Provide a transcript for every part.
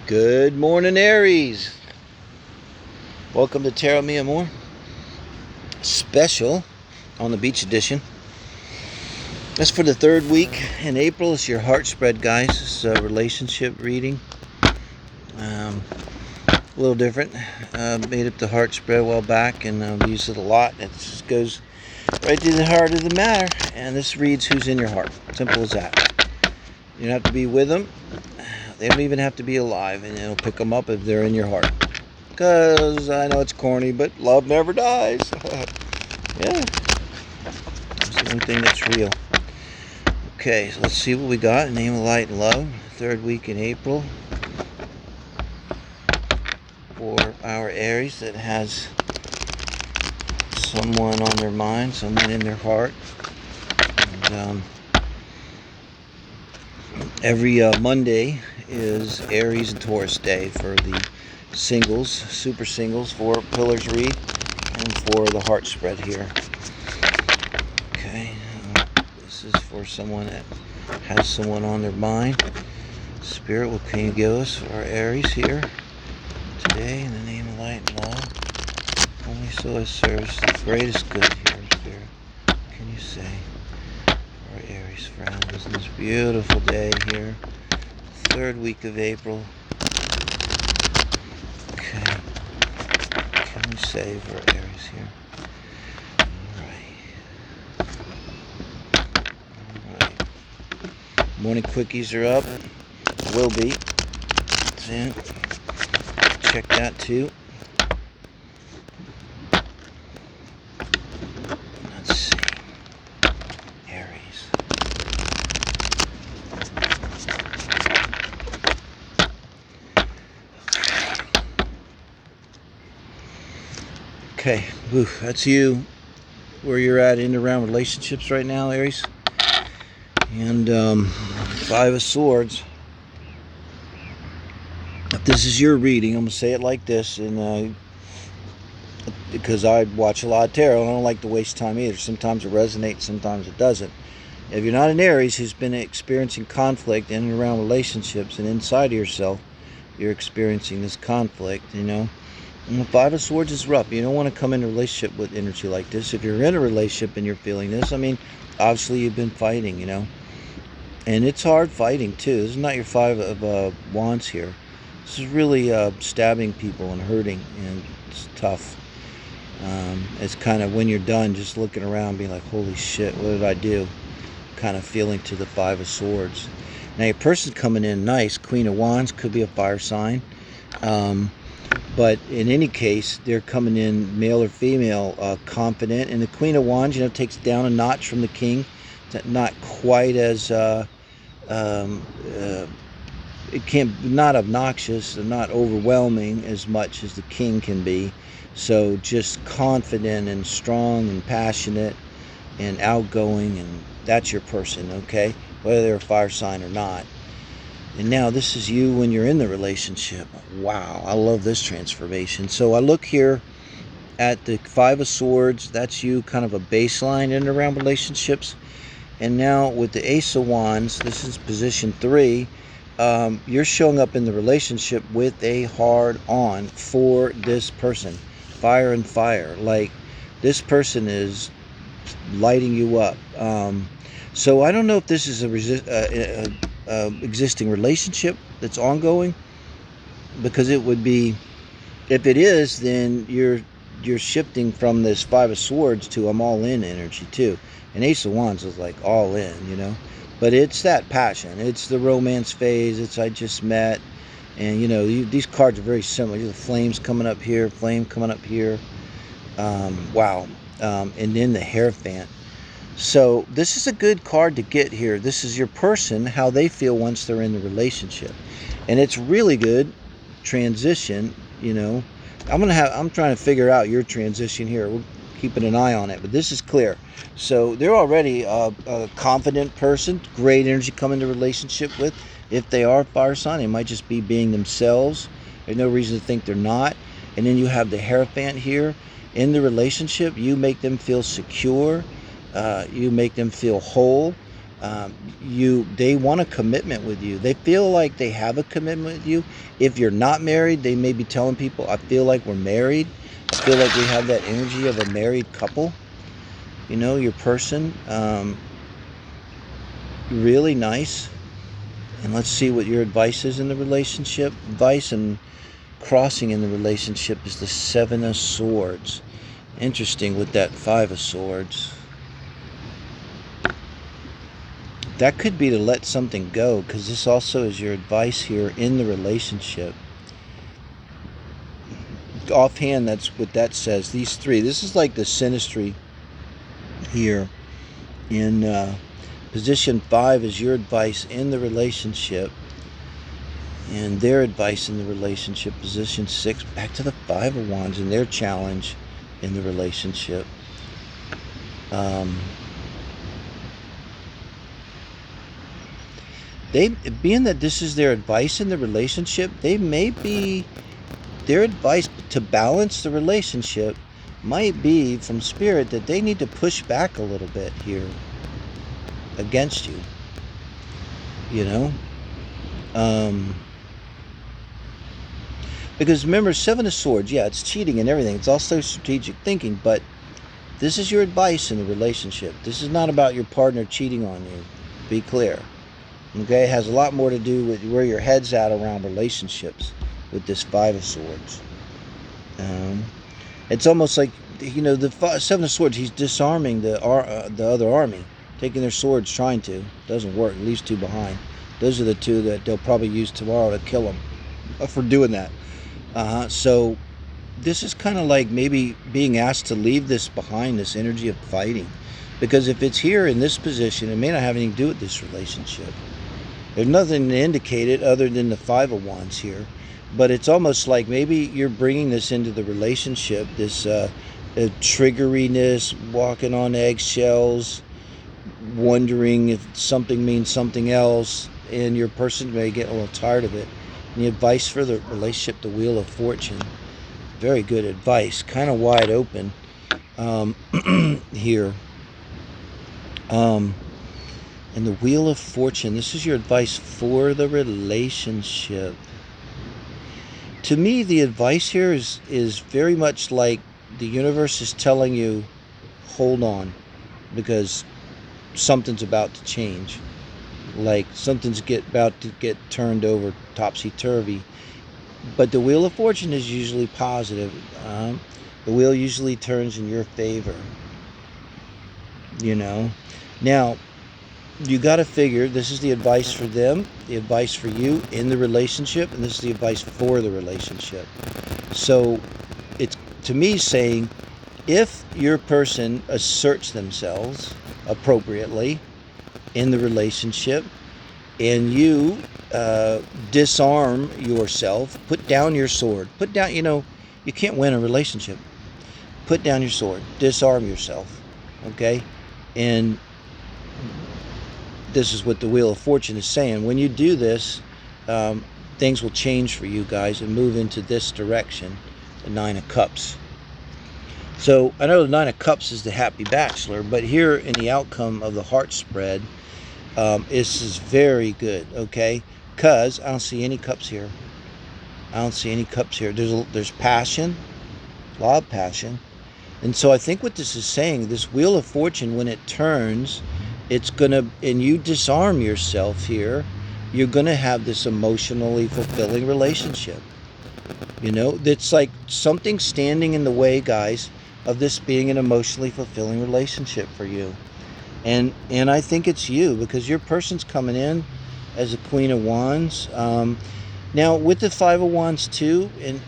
Good morning, Aries. Welcome to Tarot Me Amor special on the beach edition. That's for the third week in April. It's your heart spread, guys. It's a relationship reading. A little different. Made up the heart spread a while back, and we use it a lot. It just goes right to the heart of the matter. And this reads who's in your heart. Simple as that. You don't have to be with them. They don't even have to be alive, and it'll pick them up if they're in your heart. Because I know it's corny, but love never dies. Yeah. It's the only thing that's real. Okay, so let's see what we got. Name of light and love. Third week in April. For our Aries that has someone on their mind, someone in their heart. And, every Monday is Aries and Taurus day for the singles, super singles, for Pillars read, and for the heart spread here. Okay, this is for someone that has someone on their mind. Spirit, what can you give us for our Aries here today in the name of light and love? Only so it serves the greatest good here, Spirit. What can you say? Our Aries friends on this beautiful day here, third week of April. Okay, what can we say for our Aries here? Alright. Morning Quickies are up. Will be. That's it. Check that too. Let's see. Aries. Okay, that's you, where you're at in and around relationships right now, Aries. And Five of Swords. If this is your reading, I'm going to say it like this, and because I watch a lot of tarot, and I don't like to waste time either. Sometimes it resonates, sometimes it doesn't. If you're not an Aries who's been experiencing conflict in and around relationships and inside of yourself, you're experiencing this conflict, you know. And the Five of Swords is rough. You don't want to come into a relationship with energy like this. If you're in a relationship and you're feeling this, I mean, obviously you've been fighting, you know. And it's hard fighting, too. This is not your Five of Wands here. This is really stabbing people and hurting, and it's tough. It's kind of, when you're done, just looking around being like, holy shit, what did I do? Kind of feeling to the Five of Swords. Now, your person coming in nice, Queen of Wands, could be a fire sign. But in any case, they're coming in male or female, confident. And the Queen of Wands, you know, takes down a notch from the King. Not quite as, it can't, not obnoxious and not overwhelming as much as the King can be. So just confident and strong and passionate and outgoing, and that's your person, okay? Whether they're a fire sign or not. And now this is you when you're in the relationship. Wow, I love this transformation. So I look here at the Five of Swords. That's you, kind of a baseline in and around relationships. And now with the Ace of Wands, this is position 3. You're showing up in the relationship with a hard on for this person. Fire and fire. Like, this person is lighting you up. So I don't know if this is a existing relationship that's ongoing, because it would be, if it is, then you're shifting from this Five of Swords to I'm all in energy too. And Ace of Wands is like all in, you know. But it's that passion. It's the romance phase. It's I just met. And, you know, these cards are very similar. The flames coming up here, flame coming up here. Wow. And then the Hierophant. So this is a good card to get here. This is your person, how they feel once they're in the relationship. And it's really good transition, you know. I'm trying to figure out your transition here. We're keeping an eye on it, but this is clear. So they're already a confident person, great energy coming to relationship with. If they are a fire sign, they might just be being themselves. There's no reason to think they're not. And then you have the Hierophant here. In the relationship, you make them feel secure. You make them feel whole. They want a commitment with you. They feel like they have a commitment with you. If you're not married, they may be telling people, I feel like we're married. I feel like we have that energy of a married couple. Your person, really nice. And let's see what your advice is in the relationship. Advice and crossing in the relationship is the Seven of Swords. Interesting with that Five of Swords. That could be to let something go, because this also is your advice here in the relationship. Offhand, that's what that says. These three. This is like the synastry here. In position 5 is your advice in the relationship, and their advice in the relationship. Position 6, back to the Five of Wands and their challenge in the relationship. They, being that this is their advice in the relationship, their advice to balance the relationship might be from Spirit that they need to push back a little bit here against you. Because remember, Seven of Swords, yeah, it's cheating and everything. It's also strategic thinking, but this is your advice in the relationship. This is not about your partner cheating on you. Be clear. Okay, it has a lot more to do with where your head's at around relationships with this Five of Swords. It's almost like, the Seven of Swords, he's disarming the other army, taking their swords, trying to. Doesn't work, leaves two behind. Those are the two that they'll probably use tomorrow to kill him for doing that. So this is kind of like maybe being asked to leave this behind, this energy of fighting. Because if it's here in this position, it may not have anything to do with this relationship. There's nothing to indicate it other than the Five of Wands here. But it's almost like maybe you're bringing this into the relationship, this triggeriness, walking on eggshells, wondering if something means something else, and your person may get a little tired of it. And the advice for the relationship, the Wheel of Fortune, very good advice, kind of wide open here. And the Wheel of Fortune, this is your advice for the relationship. To me, the advice here is very much like the universe is telling you, hold on, because something's about to change. Like something's about to get turned over topsy-turvy. But the Wheel of Fortune is usually positive. The wheel usually turns in your favor. Now, you got to figure this is the advice for them, the advice for you in the relationship, and this is the advice for the relationship. So it's, to me, saying if your person asserts themselves appropriately in the relationship and you disarm yourself, put down your sword, you can't win a relationship. Put down your sword, disarm yourself, okay? And this is what the Wheel of Fortune is saying. When you do this, things will change for you guys and move into this direction, the Nine of Cups. So I know the Nine of Cups is the happy bachelor, but here in the outcome of the heart spread, this is very good, okay? Because I don't see any cups here. There's passion, a lot of passion. And so I think what this is saying, this Wheel of Fortune, when it turns, and you disarm yourself here, you're going to have this emotionally fulfilling relationship. It's like something standing in the way, guys, of this being an emotionally fulfilling relationship for you. And I think it's you, because your person's coming in as a Queen of Wands. Now, with the Five of Wands too, and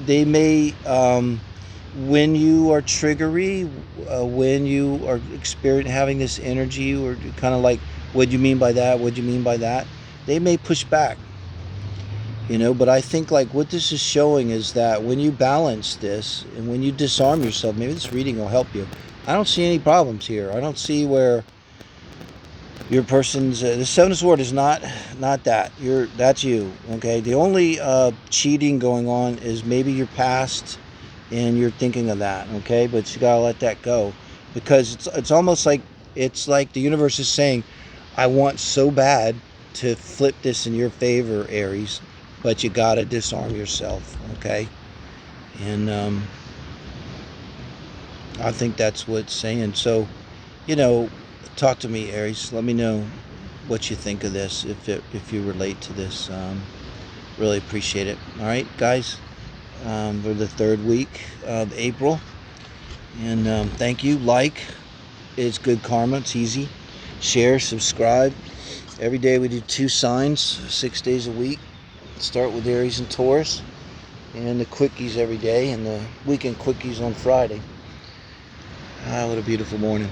they may... when you are triggery, when you are having this energy, or kind of like, what do you mean by that? What do you mean by that? They may push back, but I think like what this is showing is that when you balance this and when you disarm yourself, maybe this reading will help you. I don't see any problems here. I don't see where your person's the Seven of Swords is not that. That's you, okay? The only cheating going on is maybe your past, and you're thinking of that, okay? But you gotta let that go, because it's almost like the universe is saying, I want so bad to flip this in your favor, Aries, but you gotta disarm yourself, okay? And I think that's what it's saying. So, talk to me, Aries. Let me know what you think of this, if you relate to this. Really appreciate it. All right, guys. We're the third week of April, and thank you. Like is good karma. It's easy. Share, subscribe. Every day we do 2 signs, 6 days a week. Start with Aries and Taurus, and the quickies every day, and the weekend quickies on Friday. What a beautiful morning.